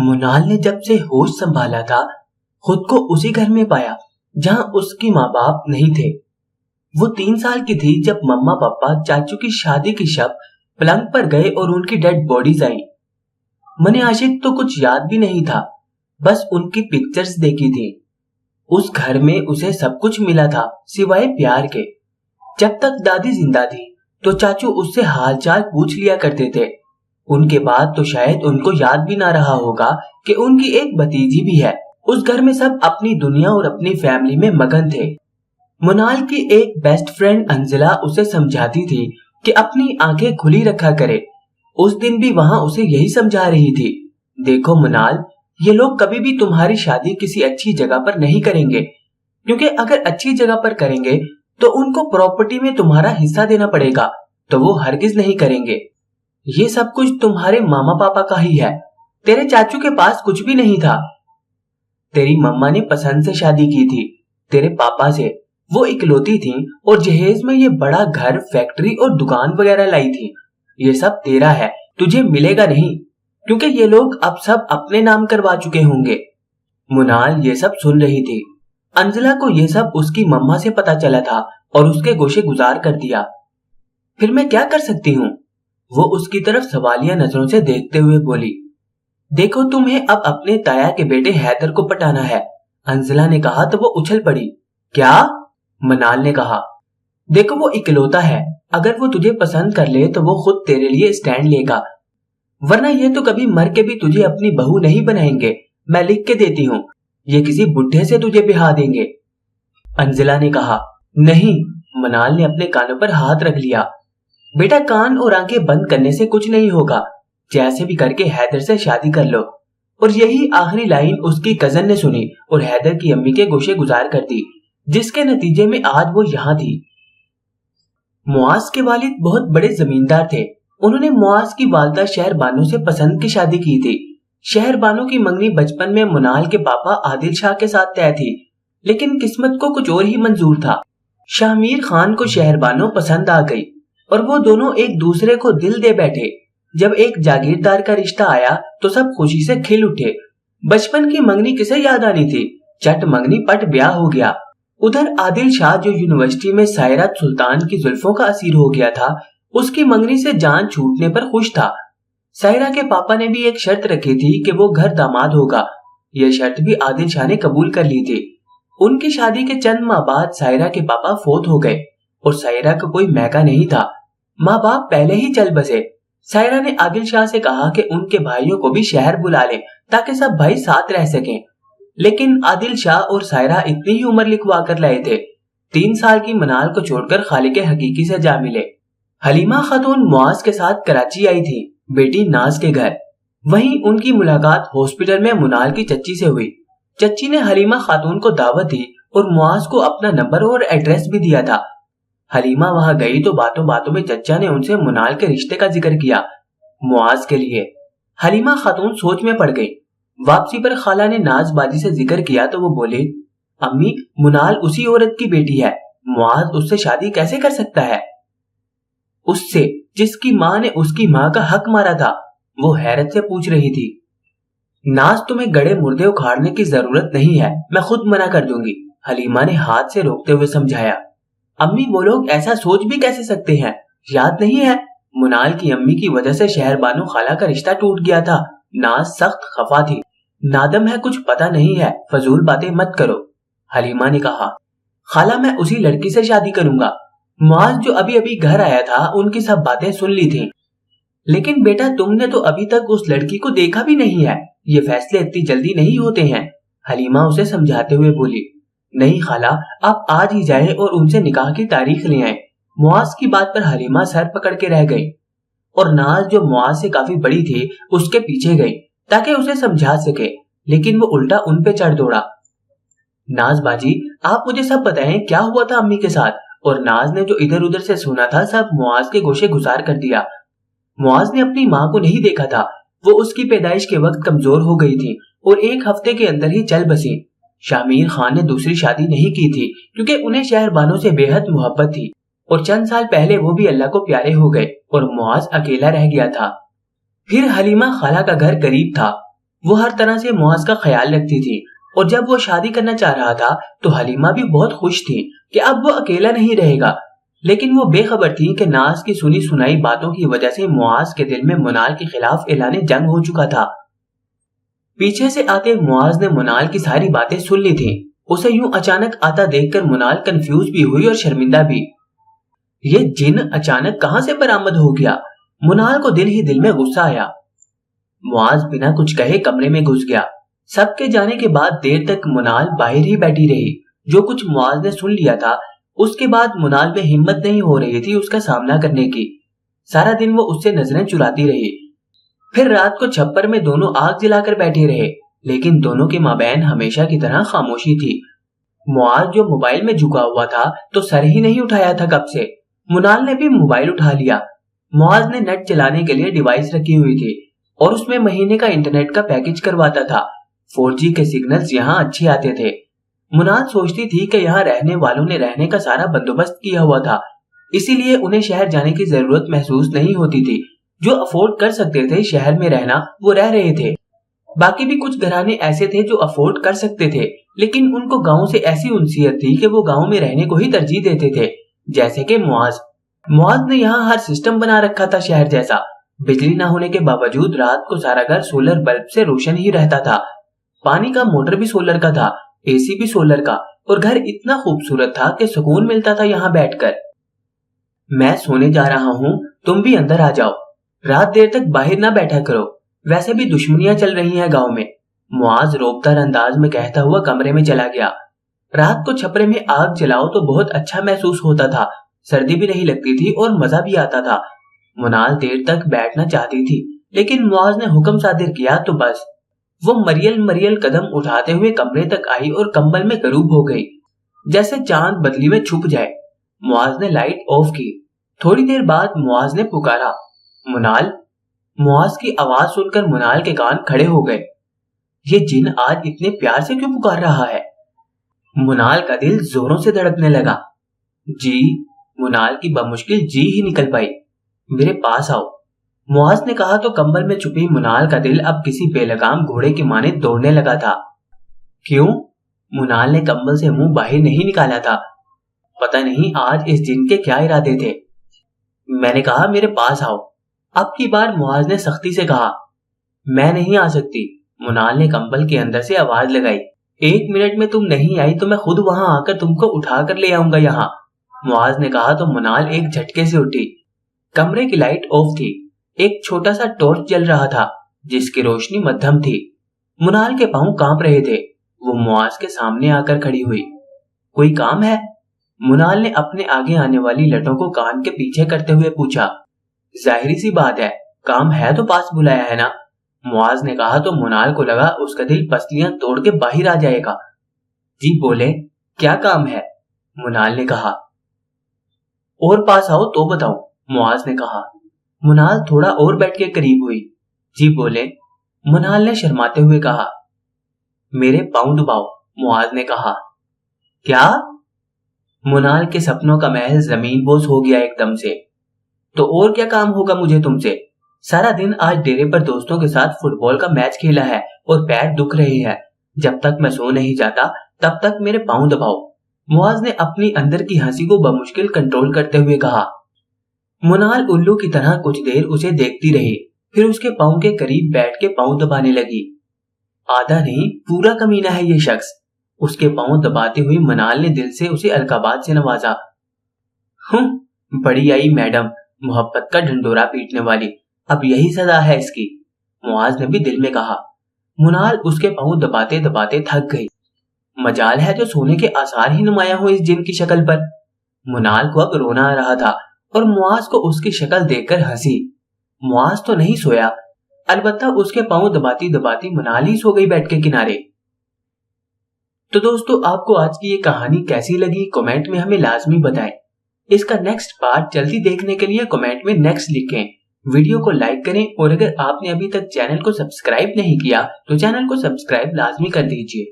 منال نے جب سے ہوش سنبھالا تھا خود کو اسی گھر میں پایا جہاں اس کی ماں باپ نہیں تھے۔ وہ 3 سال کی تھی جب مما پاپا چاچو کی شادی کی شب پلنگ پر گئے اور ان کی ڈیڈ باڈیز آئیں۔ من عاشق تو کچھ یاد بھی نہیں تھا، بس ان کی پکچرز دیکھی تھی۔ اس گھر میں اسے سب کچھ ملا تھا سوائے پیار کے۔ جب تک دادی زندہ تھی تو چاچو اس سے حال چال پوچھ لیا کرتے تھے۔ ان کے بعد تو شاید ان کو یاد بھی نہ رہا ہوگا کہ ان کی ایک بھتیجی بھی ہے۔ اس گھر میں سب اپنی دنیا اور اپنی فیملی میں مگن تھے۔ منال کی ایک بیسٹ فرینڈ انزلہ اسے سمجھاتی تھی کہ اپنی آنکھیں کھلی رکھا کرے۔ اس دن بھی وہاں اسے یہی سمجھا رہی تھی، دیکھو منال، یہ لوگ کبھی بھی تمہاری شادی کسی اچھی جگہ پر نہیں کریں گے، کیونکہ اگر اچھی جگہ پر کریں گے تو ان کو پراپرٹی میں تمہارا حصہ دینا پڑے گا، تو وہ ہرگز نہیں کریں گے۔ یہ سب کچھ تمہارے ماما پاپا کا ہی ہے، تیرے چاچو کے پاس کچھ بھی نہیں تھا۔ تیری مما نے پسند سے شادی کی تھی تیرے پاپا سے، وہ اکلوتی تھیں اور جہیز میں یہ بڑا گھر، فیکٹری اور دکان وغیرہ لائی تھی۔ یہ سب تیرا ہے، تجھے ملے گا نہیں، کیونکہ یہ لوگ اب سب اپنے نام کروا چکے ہوں گے۔ منال یہ سب سن رہی تھی۔ انزلہ کو یہ سب اس کی مما سے پتا چلا تھا اور اس کے گوشے گزار کر دیا۔ پھر میں کیا کر سکتی ہوں؟ وہ اس کی طرف سوالیہ نظروں سے دیکھتے ہوئے بولی۔ دیکھو تمہیں اب اپنے تایا کے بیٹے حیدر کو پٹانا ہے، انزلہ نے کہا تو وہ اچھل پڑی۔ کیا؟ منال نے کہا، دیکھو وہ اکلوتا ہے، اگر وہ تجھے پسند کر لے تو وہ خود تیرے لیے سٹینڈ لے گا، ورنہ یہ تو کبھی مر کے بھی تجھے اپنی بہو نہیں بنائیں گے۔ میں لکھ کے دیتی ہوں، یہ کسی بڈھے سے تجھے بہا دیں گے۔ انزلہ نے کہا، نہیں۔ منال نے اپنے کانوں پر ہاتھ رکھ لیا۔ بیٹا کان اور آنکھیں بند کرنے سے کچھ نہیں ہوگا، جیسے بھی کر کے حیدر سے شادی کر لو۔ اور یہی آخری لائن اس کی کزن نے سنی اور حیدر کی امی کے گوشے گزار کر دی، جس کے نتیجے میں آج وہ یہاں تھی۔ معاذ کے والد بہت بڑے زمیندار تھے۔ انہوں نے معاذ کی والدہ شہر بانو سے پسند کی شادی کی تھی۔ شہر بانو کی منگنی بچپن میں منال کے پاپا عادل شاہ کے ساتھ طے تھی، لیکن قسمت کو کچھ اور ہی منظور تھا۔ شاہ میر خان کو شہر بانو پسند آ گئی اور وہ دونوں ایک دوسرے کو دل دے بیٹھے۔ جب ایک جاگیردار کا رشتہ آیا تو سب خوشی سے کھل اٹھے۔ بچپن کی منگنی کسے یاد آنی تھی، چٹ منگنی پٹ بیاہ ہو گیا۔ ادھر عادل شاہ جو یونیورسٹی میں سائرہ سلطان کی زلفوں کا اسیر ہو گیا تھا، اس کی منگنی سے جان چھوٹنے پر خوش تھا۔ سائرہ کے پاپا نے بھی ایک شرط رکھی تھی کہ وہ گھر داماد ہوگا۔ یہ شرط بھی عادل شاہ نے قبول کر لی تھی۔ ان کی شادی کے چند ماہ بعد سائرہ کے پاپا فوت ہو گئے اور سائرہ کا کوئی میکا نہیں تھا۔ ماں باپ پہلے ہی چل بسے۔ سائرہ نے عادل شاہ سے کہا کہ ان کے بھائیوں کو بھی شہر بلا لیں تاکہ سب بھائی ساتھ رہ سکیں، لیکن عادل شاہ اور سائرہ اتنی ہی عمر لکھوا کر لائے تھے۔ 3 سال کی منال کو چھوڑ کر خالق حقیقی سے جا ملے۔ حلیمہ خاتون معاذ کے ساتھ کراچی آئی تھی، بیٹی ناز کے گھر۔ وہیں ان کی ملاقات ہاسپٹل میں منال کی چچی سے ہوئی۔ چچی نے حلیمہ خاتون کو دعوت دی اور معاذ کو اپنا نمبر اور ایڈریس بھی دیا تھا۔ حلیمہ وہاں گئی تو باتوں باتوں میں چچا نے ان سے منال کے رشتے کا ذکر کیا، معاذ کے لیے۔ حلیمہ خاتون سوچ میں پڑ گئی۔ واپسی پر خالہ نے ناز بازی سے ذکر کیا تو وہ بولے، امی منال اسی عورت کی بیٹی ہے، معاذ اس سے شادی کیسے کر سکتا ہے؟ اس سے جس کی ماں نے اس کی ماں کا حق مارا تھا، وہ حیرت سے پوچھ رہی تھی۔ ناز تمہیں گڑے مردے اکھاڑنے کی ضرورت نہیں ہے، میں خود منع کر دوں گی، حلیمہ نے ہاتھ سے روکتے ہوئے سمجھایا۔ امی وہ لوگ ایسا سوچ بھی کیسے سکتے ہیں؟ یاد نہیں ہے منال کی امی کی وجہ سے شہر بانو خالہ کا رشتہ ٹوٹ گیا تھا۔ ناز سخت خفا تھی۔ نادم ہے، کچھ پتا نہیں ہے، فضول باتیں مت کرو، حلیمہ نے کہا۔ خالہ میں اسی لڑکی سے شادی کروں گا۔ معاذ جو ابھی ابھی گھر آیا تھا ان کی سب باتیں سن لی تھیں۔ لیکن بیٹا تم نے تو ابھی تک اس لڑکی کو دیکھا بھی نہیں ہے، یہ فیصلے اتنی جلدی نہیں ہوتے ہیں، حلیمہ اسے سمجھاتے ہوئے بولی۔ نہیں خالہ، آپ آج ہی جائیں اور ان سے نکاح کی تاریخ لے آئیں۔ معاذ کی بات پر حلیمہ سر پکڑ کے رہ گئی اور ناز جو معاذ سے کافی بڑی تھی اس کے پیچھے گئی تاکہ اسے سمجھا سکے، لیکن وہ الٹا ان پہ چڑھ دوڑا۔ ناز باجی آپ مجھے سب بتائیں کیا ہوا تھا امی کے ساتھ؟ اور ناز نے جو ادھر ادھر سے سنا تھا سب معاذ کے گوشے گزار کر دیا۔ معاذ نے اپنی ماں کو نہیں دیکھا تھا، وہ اس کی پیدائش کے وقت کمزور ہو گئی تھی اور 1 ہفتے کے اندر ہی چل بسی۔ شاہ میر خان نے دوسری شادی نہیں کی تھی کیونکہ انہیں شہر بانو سے بے حد محبت تھی اور چند سال پہلے وہ بھی اللہ کو پیارے ہو گئے اور معاذ اکیلا رہ گیا تھا۔ پھر حلیمہ خالہ کا گھر قریب تھا، وہ ہر طرح سے معاذ کا خیال رکھتی تھی اور جب وہ شادی کرنا چاہ رہا تھا تو حلیمہ بھی بہت خوش تھی کہ اب وہ اکیلا نہیں رہے گا، لیکن وہ بے خبر تھی کہ ناز کی سنی سنائی باتوں کی وجہ سے معاذ کے دل میں منال کے خلاف اعلان جنگ ہو چکا تھا۔ پیچھے سے آتے معاذ نے منال کی ساری باتیں سن لی تھی۔ اسے یوں اچانک آتا دیکھ کر منال کنفیوز بھی ہوئی اور شرمندہ بھی۔ یہ جن اچانک کہاں سے برآمد ہو گیا؟ منال کو دل ہی دل میں غصہ آیا۔ معاذ بنا کچھ کہے کمرے میں گھس گیا۔ سب کے جانے کے بعد دیر تک منال باہر ہی بیٹھی رہی۔ جو کچھ معاذ نے سن لیا تھا اس کے بعد منال میں ہمت نہیں ہو رہی تھی اس کا سامنا کرنے کی۔ سارا دن وہ اس سے نظریں چراتی رہی۔ پھر رات کو چھپر میں دونوں آگ جلا کر بیٹھے رہے، لیکن دونوں کے مابین ہمیشہ کی طرح خاموشی تھی۔ معاذ جو موبائل میں جھکا ہوا تھا تو سر ہی نہیں اٹھایا تھا کب سے۔ منال نے بھی موبائل اٹھا لیا۔ معاذ نے نیٹ چلانے کے لیے ڈیوائس رکھی ہوئی تھی اور اس میں مہینے کا انٹرنیٹ کا پیکج کرواتا تھا۔ 4G کے سگنلز یہاں اچھے آتے تھے۔ منال سوچتی تھی کہ یہاں رہنے والوں نے رہنے کا سارا بندوبست کیا ہوا تھا، اسی لیے انہیں شہر جانے کی ضرورت محسوس نہیں ہوتی تھی۔ جو افورڈ کر سکتے تھے شہر میں رہنا وہ رہ رہے تھے۔ باقی بھی کچھ گھرانے ایسے تھے جو افورڈ کر سکتے تھے، لیکن ان کو گاؤں سے ایسی انسیت تھی کہ وہ گاؤں میں رہنے کو ہی ترجیح دیتے تھے، جیسے کہ معاذ نے یہاں ہر سسٹم بنا رکھا تھا شہر جیسا۔ بجلی نہ ہونے کے باوجود رات کو سارا گھر سولر بلب سے روشن ہی رہتا تھا۔ پانی کا موٹر بھی سولر کا تھا، اے سی بھی سولر کا، اور گھر اتنا خوبصورت تھا کہ سکون ملتا تھا یہاں بیٹھ کر۔ میں سونے جا رہا ہوں، تم بھی اندر آ جاؤ، رات دیر تک باہر نہ بیٹھا کرو، ویسے بھی دشمنیاں چل رہی ہیں گاؤں میں، معاذ روبدار انداز میں کہتا ہوا کمرے میں چلا گیا۔ رات کو چھپرے میں آگ جلاؤ تو بہت اچھا محسوس ہوتا تھا، سردی بھی نہیں لگتی تھی اور مزہ بھی آتا تھا۔ منال دیر تک بیٹھنا چاہتی تھی لیکن معاذ نے حکم صادر کیا تو بس وہ مریل قدم اٹھاتے ہوئے کمرے تک آئی اور کمبل میں غروب ہو گئی، جیسے چاند بدلی میں چھپ جائے۔ معاذ نے لائٹ آف کی۔ تھوڑی دیر بعد معاذ نے پکارا، منال۔ معاذ کی آواز سن کر منال کے کان کھڑے ہو گئے۔ یہ جن آج اتنے پیار سے کیوں پکار رہا ہے؟ منال کا دل زوروں سے دھڑکنے لگا۔ جی، منال کی بمشکل جی ہی نکل پائی۔ میرے پاس آؤ، معاذ نے کہا تو کمبل میں چھپی منال کا دل اب کسی بے لگام گھوڑے کی مانند دوڑنے لگا تھا۔ کیوں؟ منال نے کمبل سے منہ باہر نہیں نکالا تھا۔ پتہ نہیں آج اس جن کے کیا ارادے تھے۔ میں نے کہا میرے پاس آؤ۔ اب کی بار معاذ نے سختی سے کہا۔ میں نہیں آ سکتی، منال نے کمبل کے اندر سے آواز لگائی۔ 1 منٹ میں تم نہیں آئی تو میں خود وہاں آ کر تم کو اٹھا کر لے آؤں گا یہاں، معاذ نے کہا تو منال ایک جھٹکے سے اٹھی۔ کمرے کی لائٹ آف تھی۔ ایک چھوٹا سا ٹارچ جل رہا تھا جس کی روشنی مدھم تھی۔ منال کے پاؤں کانپ رہے تھے۔ وہ معاذ کے سامنے آ کر کھڑی ہوئی۔ کوئی کام ہے؟ منال نے اپنے آگے آنے والی لٹوں کو کان کے پیچھے کرتے ہوئے پوچھا۔ ظاہری سی بات ہے، کام ہے تو پاس بلایا ہے نا، معاذ نے کہا تو منال کو لگا اس کا دل پسلیاں توڑ کے باہر آ جائے گا۔ جی بولے، کیا کام ہے؟ منال نے کہا۔ اور پاس آؤ تو بتاؤ، معاذ نے کہا۔ منال تھوڑا اور بیٹھ کے قریب ہوئی۔ جی بولے، منال نے شرماتے ہوئے کہا۔ میرے پاؤں دباؤ، معاذ نے کہا۔ کیا؟ منال کے سپنوں کا محل زمین بوس ہو گیا ایک دم سے۔ تو اور کیا کام ہوگا مجھے تم سے؟ سارا دن آج ڈیرے پر دوستوں کے ساتھ فٹ بال کا میچ کھیلا ہے اور پیر دکھ رہے ہیں۔ جب تک میں سو نہیں جاتا تب تک میرے پاؤں دباؤ، معاذ نے اپنی اندر کی ہنسی کو بمشکل کنٹرول کرتے ہوئے کہا۔ منال الو کی طرح کچھ دیر اسے دیکھتی رہی، پھر اس کے پاؤں کے قریب بیٹھ کے پاؤں دبانے لگی۔ آدھا نہیں پورا کمینہ ہے یہ شخص، اس کے پاؤں دباتی ہوئی منال نے دل سے اسے القابات سے نوازا۔ بڑی آئی میڈم، محبت کا ڈھنڈورا پیٹنے والی، اب یہی سزا ہے اس کی، معاذ نے بھی دل میں کہا۔ منال اس کے پاؤں دباتے دباتے تھک گئی۔ مجال ہے جو سونے کے آثار ہی نمایاں ہو اس جن کی شکل پر۔ منال کو اب رونا آ رہا تھا اور معاذ کو اس کی شکل دیکھ کر ہنسی۔ معاذ تو نہیں سویا، البتہ اس کے پاؤں دباتی دباتی منال ہی سو گئی بیٹھ کے کنارے۔ تو دوستو، آپ کو آج کی یہ کہانی کیسی لگی کمنٹ میں ہمیں لازمی بتائیں۔ اس کا نیکسٹ پارٹ جلدی دیکھنے کے لیے کمنٹ میں نیکسٹ لکھیں، ویڈیو کو لائک کریں اور اگر آپ نے ابھی تک چینل کو سبسکرائب نہیں کیا تو چینل کو سبسکرائب لازمی کر دیجیے۔